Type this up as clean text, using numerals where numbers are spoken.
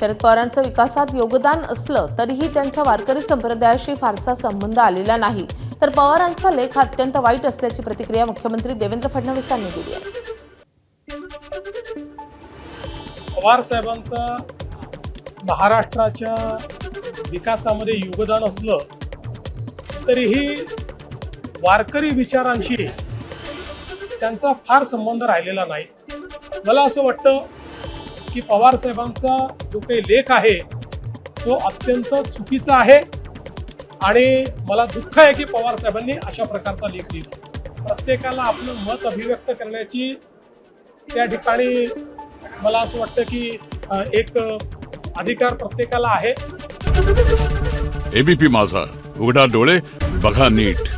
शरद पवारांचं विकासात योगदान असलं तरीही त्यांच्या वारकरी संप्रदायाशी फारसा संबंध आलेला नाही, तर पवारांचा लेख अत्यंत वाईट असल्याची प्रतिक्रिया मुख्यमंत्री देवेंद्र फडणवीसांनी दिली आहे. पवार साहेबांचा महाराष्ट्राच्या विकासामध्ये योगदान असलं तरीही वारकरी विचारांशी त्यांचा फार संबंध राहिलेला नाही. मला असं वाटतं की पवार साहेबांचा जो काही लेख आहे तो अत्यंत चुकीचा आहे आणि मला दुःख आहे की पवार साहेबांनी अशा प्रकारचा लेख लिहिला. प्रत्येकाला आपलं मत अभिव्यक्त करण्याची त्या ठिकाणी मला असं वाटतं की एक अधिकार प्रत्येकाला आहे. एबीपी माझा, उघडा डोळे बघा नीट.